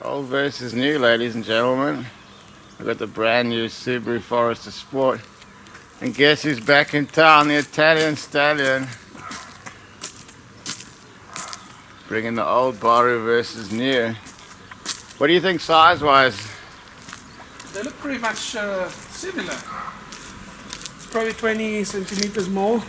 Old versus new, ladies and gentlemen. We've got the brand new Subaru Forester Sport. And guess who's back in town? The Italian stallion. Bringing the old Baru versus new. What do you think size-wise? They look pretty much similar. It's probably 20 centimeters more.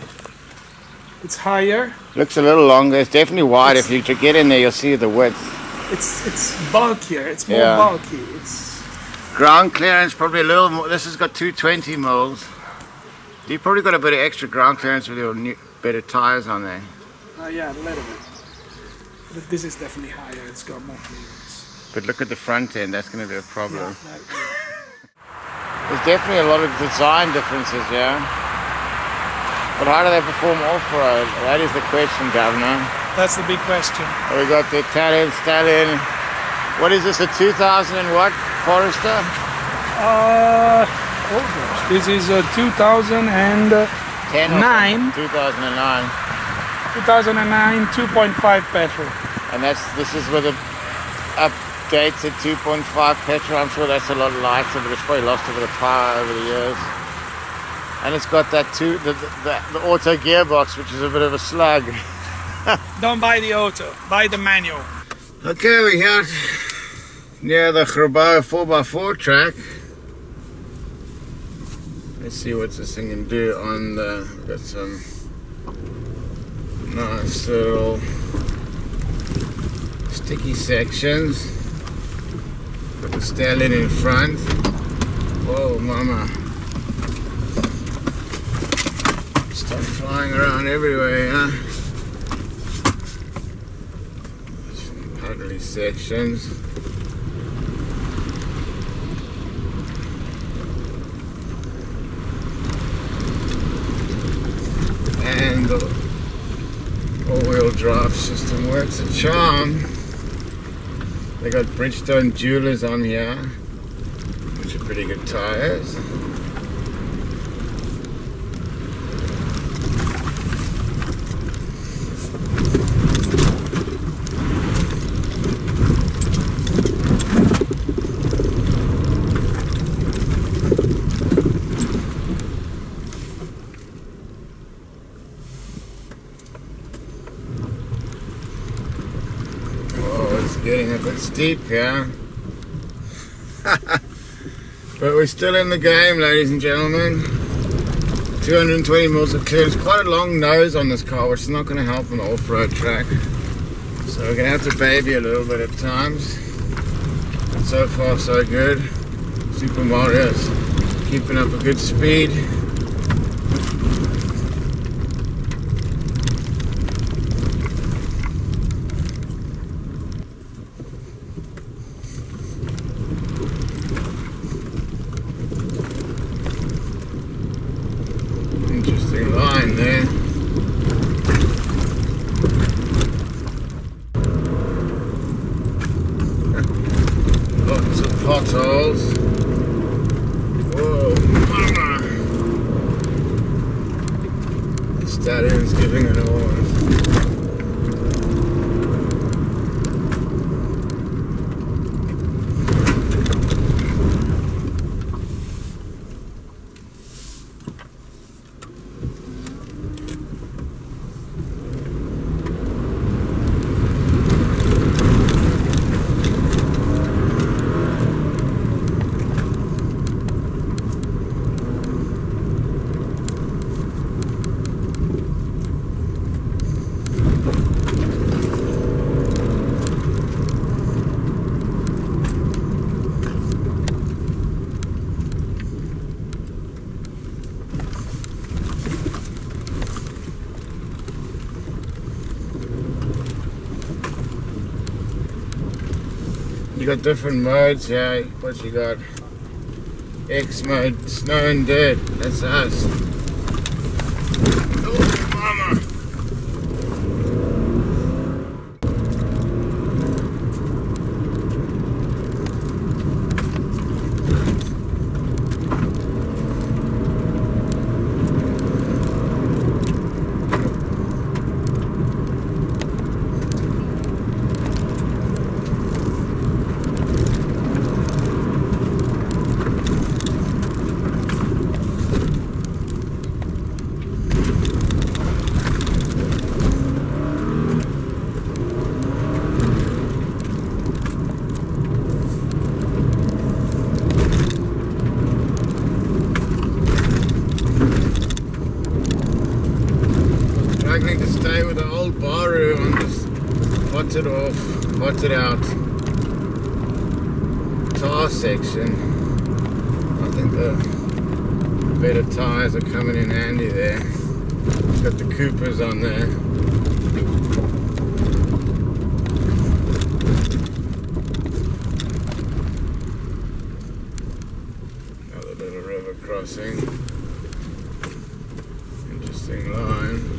It's higher. Looks a little longer. It's definitely wide. If you get in there, you'll see the width. It's bulkier. It's more bulky. It's ground clearance probably a little more. This has got 220 mils. You probably got a bit of extra ground clearance with your new, better tires on there. Yeah, a little bit. But this is definitely higher. It's got more clearance. But look at the front end. That's going to be a problem. Yeah, There's definitely a lot of design differences, yeah. But how do they perform off-road? That is the question, Governor. that's the big question. We got the Italian stallion. What is this? A 2000 and what? Forester? Oh gosh, this is a 2009. 2009. 2009 2.5 petrol. And this is with a updated 2.5 petrol. I'm sure that's a lot lighter, but it's probably lost a bit of power over the years. And it's got that the auto gearbox, which is a bit of a slug. Don't buy the auto, buy the manual. Okay, we're here near the Grabouw 4x4 track. Let's see what this thing can do on the. We've got some nice little sticky sections. Got the stallion in front. Whoa, mama. Stuff flying around everywhere, huh? Puddly sections. And the all-wheel drive system works a charm. They got Bridgestone Jewelers on here, which are pretty good tires. Getting a bit steep here. But we're still in the game, ladies and gentlemen. 220 mils of clearance. Quite a long nose on this car, which is not going to help on the off-road track. So we're going to have to baby a little bit at times. But so far so good. Super Mario's keeping up a good speed. Interesting line there. Lots of potholes. Whoa, mama! The stallion's giving it all. You got different modes, yeah. What you got? X mode, snow and dirt. That's us. Oh, mama. spotted out tar section. I think the better tires are coming in handy there. Got the Coopers on there. Another little river crossing. Interesting line.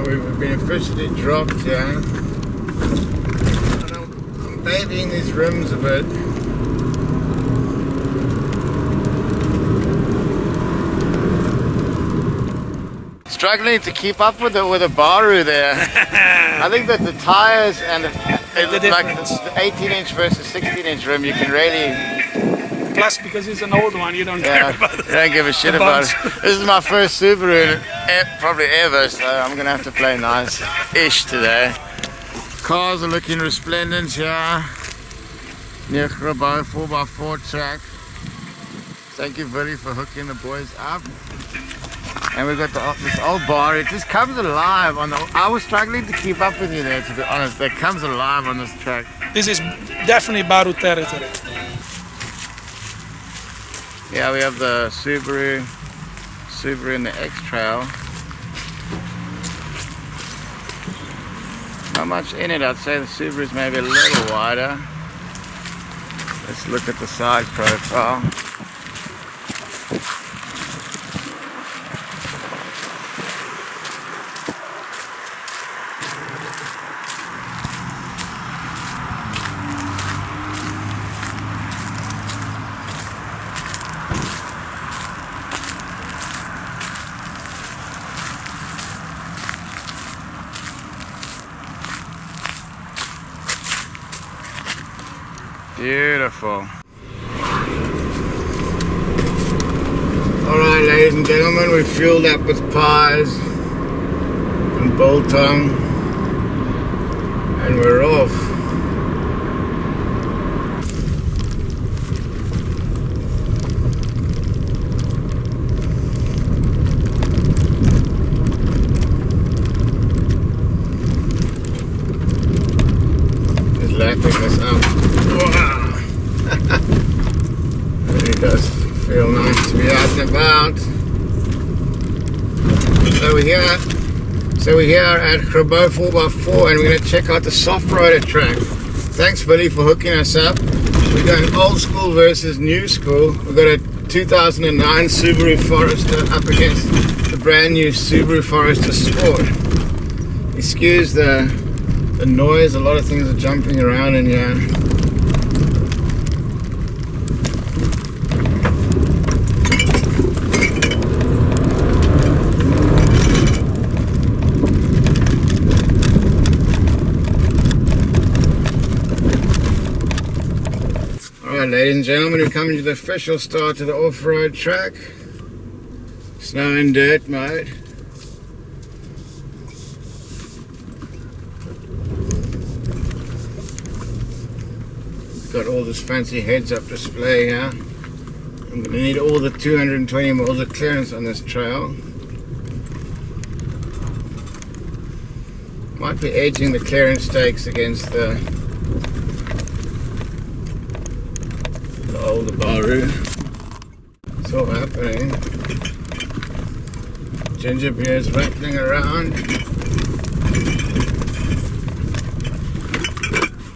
We've been officially dropped here. I'm babying these rims a bit. Struggling to keep up with the Subaru there. I think that the tires and the 18-inch versus 16-inch rim, you can really. Plus, because it's an old one, you don't care about it. You don't give a shit about it. This is my first Subaru, probably ever, so I'm going to have to play nice-ish today. Cars are looking resplendent here. Near Grabouw 4x4 track. Thank you, Billy, for hooking the boys up. And we've got this old bar. It just comes alive on the. I was struggling to keep up with you there, to be honest. It comes alive on this track. This is definitely Baru territory. Yeah, we have the Subaru in the X-Trail. Not much in it. I'd say the Subaru's maybe a little wider. Let's look at the side profile. Beautiful. Alright, ladies and gentlemen, we've fueled up with pies and biltong and we're off. Just lapping this up. Really does feel nice to be out and about. So we're here at Grabouw 4x4 and we're going to check out the soft rider track. Thanks, Billy, for hooking us up. We're going old school versus new school. We've got a 2009 Subaru Forester up against the brand new Subaru Forester Sport. Excuse the noise, a lot of things are jumping around in here. Alright, ladies and gentlemen, we're coming to the official start of the off-road track. Snow and dirt mode. Got all this fancy heads-up display here. I'm going to need all the 220 mils of clearance on this trail. Might be edging the clearance stakes against the older Baru. It's all happening. Ginger beer's rattling around.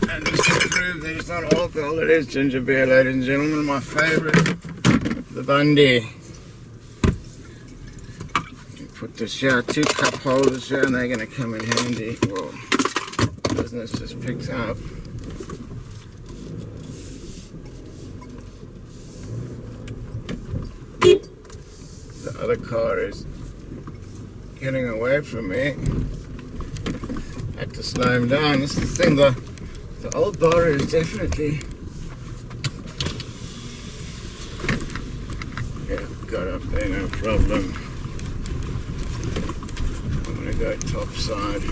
And just to prove that it's not alcohol, it is ginger beer, ladies and gentlemen. My favourite, the Bundy. Put this here, 2 cup holders here, and they're going to come in handy. Whoa, business just picked up. other car is getting away from me. Had to slow him down. This is the thing, the old bar is definitely got up there, no problem. I'm gonna go top side.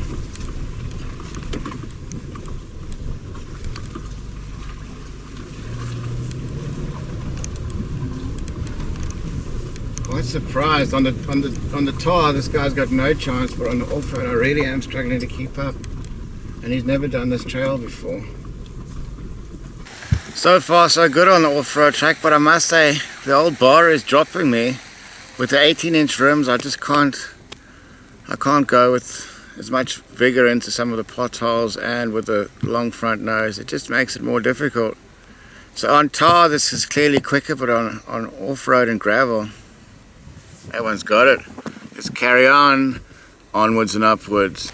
Quite surprised on the tar. This guy's got no chance, but on the off-road, I really am struggling to keep up. And he's never done this trail before. So far, so good on the off-road track, but I must say the old bar is dropping me. With the 18-inch rims, I can't go with as much vigor into some of the potholes, and with the long front nose, it just makes it more difficult. So on tar, this is clearly quicker, but on off-road and gravel, that one's got it. Let's carry on, onwards and upwards.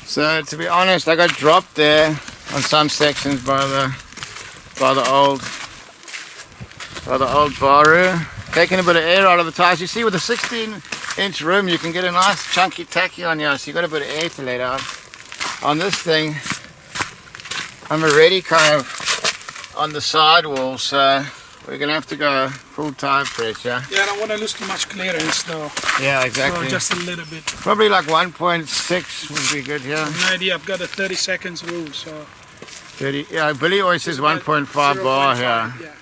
So to be honest, I got dropped there on some sections by the old Baru, taking a bit of air out of the tires. You see, with a 16-inch rim, you can get a nice chunky tacky on here, so you got a bit of air to let out. On this thing, I'm already kind of on the sidewall, so we're gonna have to go full tire pressure. Yeah, I don't want to lose too much clearance though. Yeah, exactly. So just a little bit. Probably like 1.6 would be good here. I have no idea. I've got a 30 seconds rule, so. 30. Yeah, Billy always says 1.5 bar here. Yeah.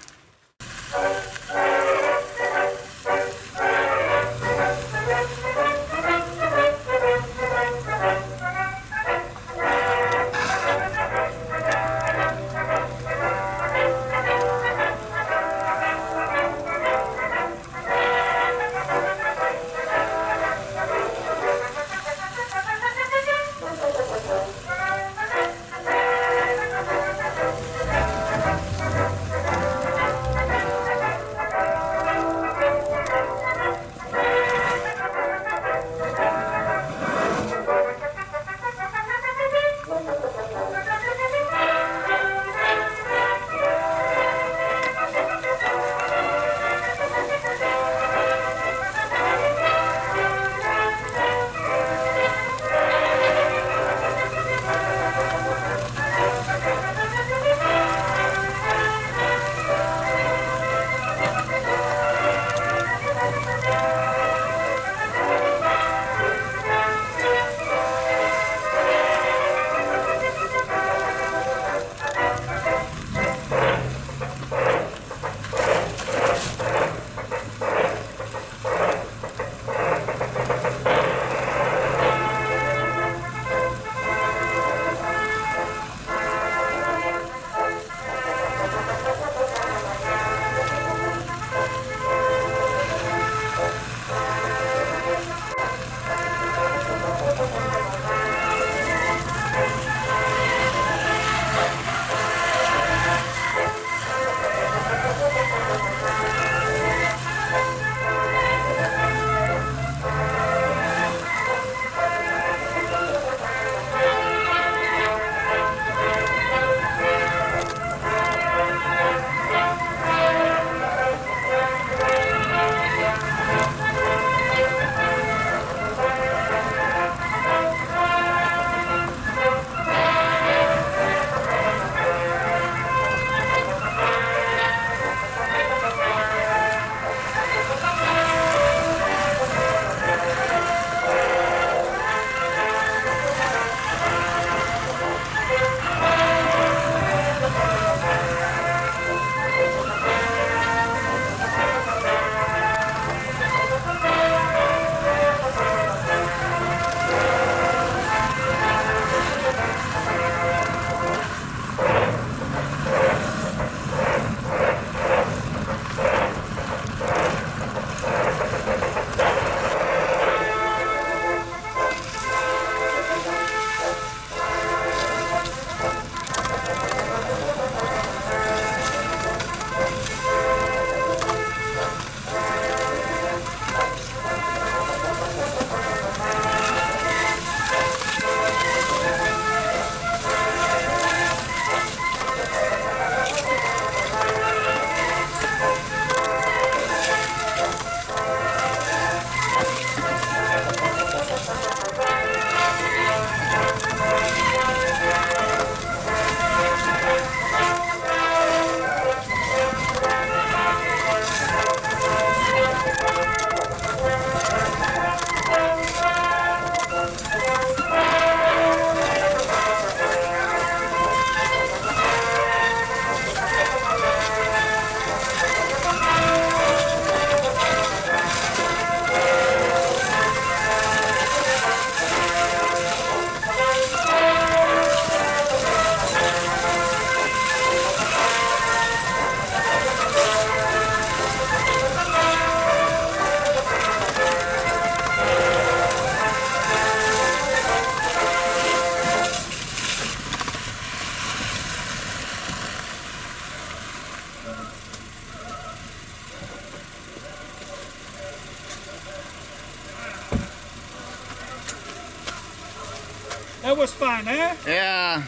That was fun, eh? Yeah.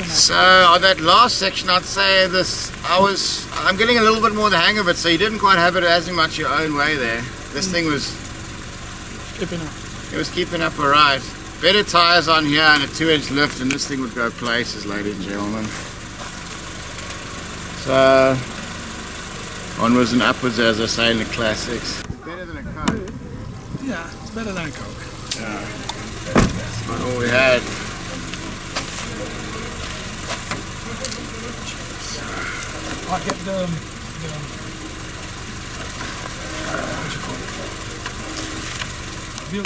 So on that last section, I'd say I'm getting a little bit more the hang of it. So you didn't quite have it as much your own way there. This thing was keeping up. It was keeping up alright. Better tyres on here and a 2-inch lift, and this thing would go places, ladies and gentlemen. So one was an upwards, as I say in the classics. It's better than a Coke. Yeah, it's better than a Coke. Yeah, that's not all we had. I'll get the what you call it? Wheel.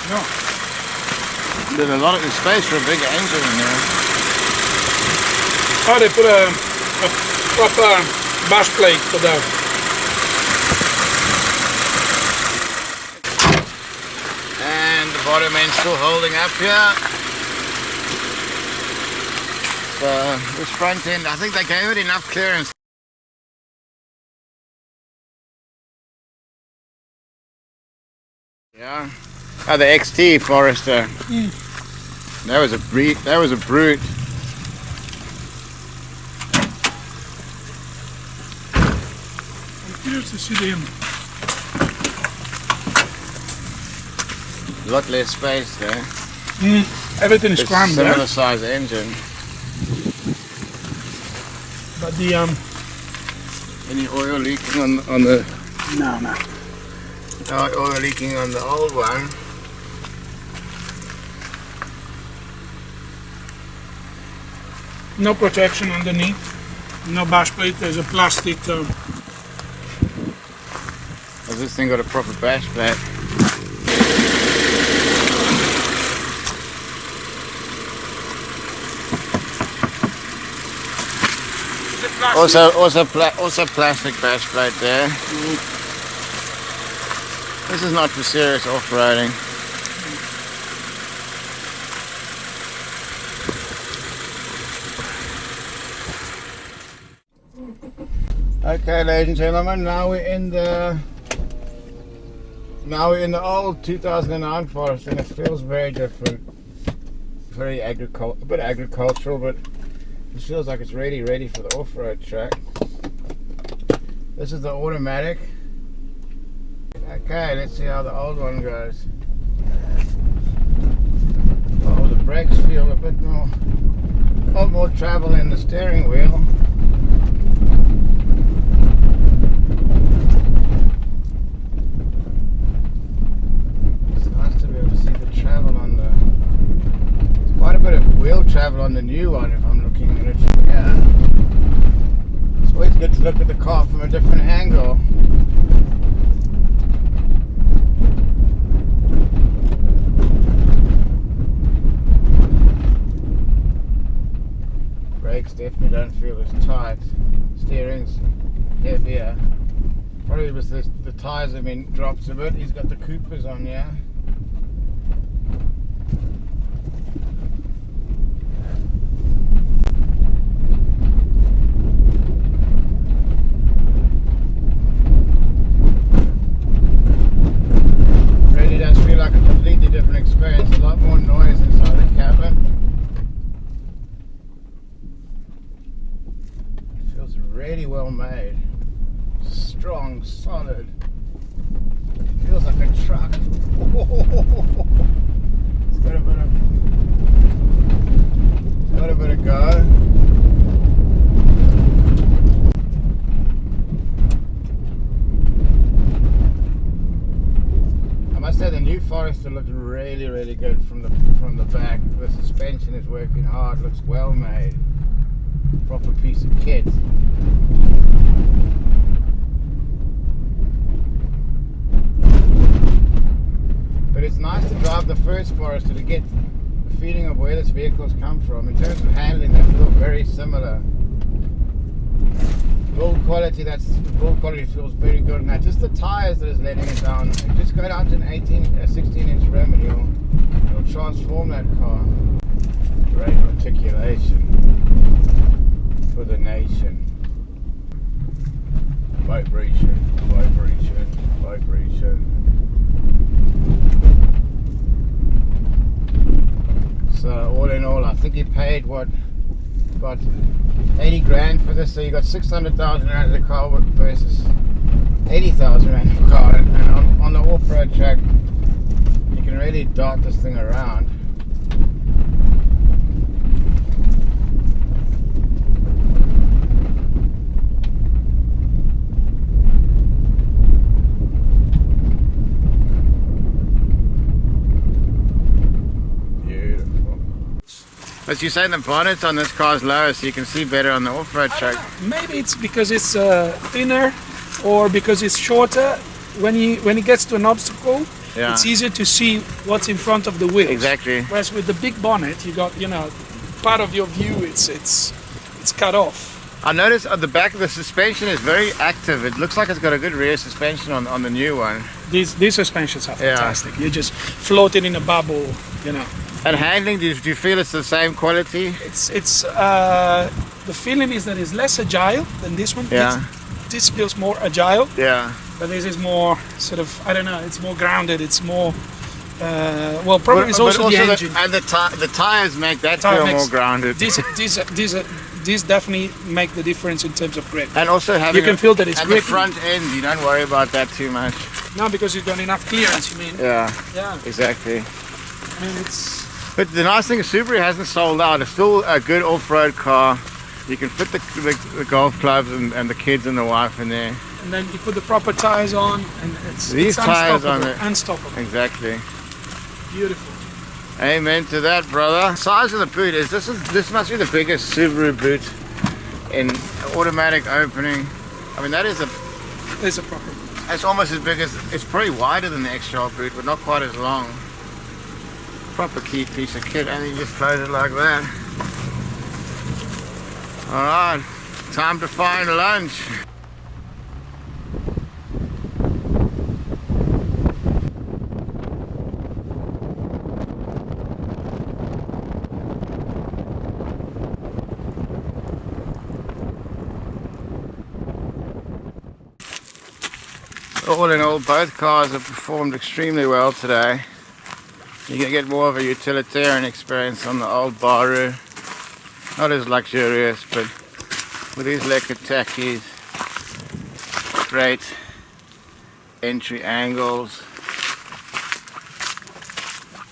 No. There's a lot of space for a big engine in there. Oh, they put a proper bash plate for that. And the bottom end's still holding up here. This front end, I think they gave it enough clearance. Yeah. Oh, the XT Forester. That was a brute. I'm curious to see them. A lot less space there. Everything is crammed there. Similar size engine. But the Any oil leaking on the? no. No oil leaking on the old one. No protection underneath. No bash plate. There's a plastic. Has this thing got a proper bash plate? Also plastic bash plate there. This is not for serious off-roading. Okay, ladies and gentlemen, now we're in the old 2009 Forester, and it feels very different. Very a bit agricultural, but it feels like it's really ready for the off-road track. This is the automatic. Okay, let's see how the old one goes. Oh, the brakes feel a lot more travel in the steering wheel. It's nice to be able to see the travel on the... There's quite a bit of wheel travel on the new one if I'm looking at it. Yeah. It's always good to look at the car from a different angle. Brakes definitely don't feel as tight. Steering's heavier. Probably because the tyres have been dropped a bit. He's got the Coopers on, yeah. Really does feel like a completely different experience. A lot more noise inside the cabin. Really well made, strong, solid. Feels like a truck. It's got a bit of go. I must say the new Forester looks really, really good from the back. The suspension is working hard. Looks well made. Proper piece of kit. But it's nice to drive the first Forester to get the feeling of where this vehicle's come from. In terms of handling, they feel very similar. Build quality feels very good. Now just the tyres that is letting it down. Just go down to an 16-inch rim and you'll transform that car. Great articulation for the nation. Vibration, vibration, vibration. in all, I think he paid what, about 80 grand for this. So you got 600,000 rand of the car versus 80,000 rand of the car. And on the off-road track, you can really dart this thing around. As you say, the bonnet on this car is lower, so you can see better on the off-road track. Maybe it's because it's thinner, or because it's shorter. When it gets to an obstacle, it's easier to see what's in front of the wheels. Exactly. Whereas with the big bonnet, you got, part of your view it's cut off. I noticed at the back of the suspension is very active. It looks like it's got a good rear suspension on the new one. These suspensions are fantastic. You just float it in a bubble, And handling, do you feel it's the same quality? It's the feeling is that it's less agile than this one. Yeah. This feels more agile. Yeah. But this is more sort of, I don't know, it's more grounded. It's more probably it's also the engine. And the tires make that feel more grounded. These definitely make the difference in terms of grip. And also having you can feel that it's grippy. the front end, you don't worry about that too much. No, because you've got enough clearance. You mean? Yeah. Yeah. Exactly. I mean, it's. But the nice thing is Subaru hasn't sold out. It's still a good off-road car. You can fit the golf clubs and the kids and the wife in there. And then you put the proper tires on, and These tires on it. Unstoppable. Exactly. Beautiful. Amen to that, brother. Size of the boot is this must be the biggest Subaru boot in automatic opening. I mean, that is There's a proper. It's almost as big as, it's probably wider than the X-Sharp boot, but not quite as long. Proper key piece of kit, and you just close it like that. Alright, time to find lunch. All in all, both cars have performed extremely well today. You're going to get more of a utilitarian experience on the old Baru. Not as luxurious, but with these lekker tackies, great entry angles.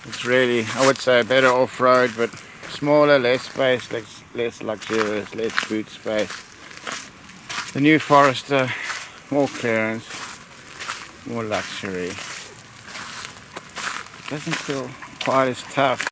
It's really, I would say, a better off-road, but smaller, less space, less luxurious, less boot space. The new Forester, more clearance, more luxury. Doesn't feel quite as tough.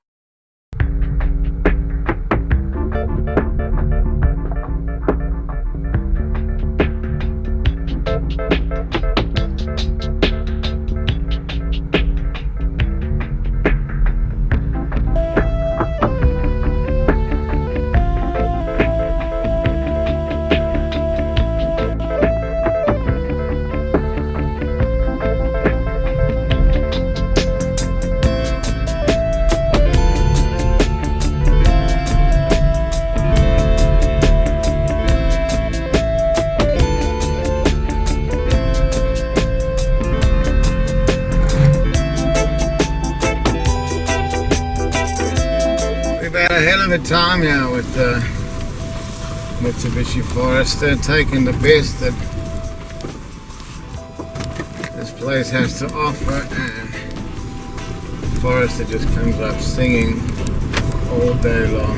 Had a hell of a time here with the Mitsubishi Forester, taking the best that this place has to offer, and Forester just comes up singing all day long.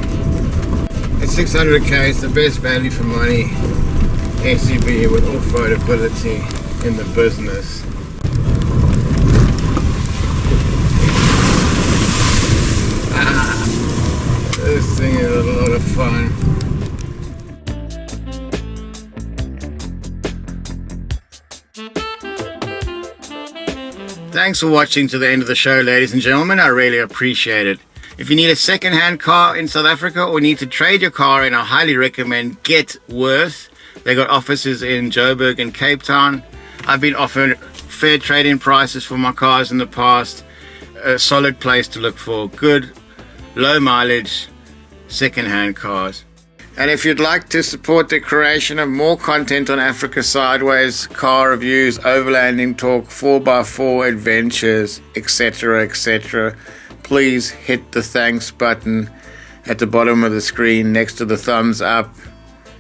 At 600k, it's the best value for money SUV with off-road ability in the business. This thing is a lot of fun. Thanks for watching to the end of the show, ladies and gentlemen. I really appreciate it. If you need a second-hand car in South Africa or need to trade your car in, I highly recommend Get Worth. They got offices in Joburg and Cape Town. I've been offered fair trade-in prices for my cars in the past. A solid place to look for good, low mileage, second-hand cars. And if you'd like to support the creation of more content on Africa Sideways, car reviews, overlanding talk, 4x4 adventures, etc., etc., please hit the thanks button. at the bottom of the screen next to the thumbs up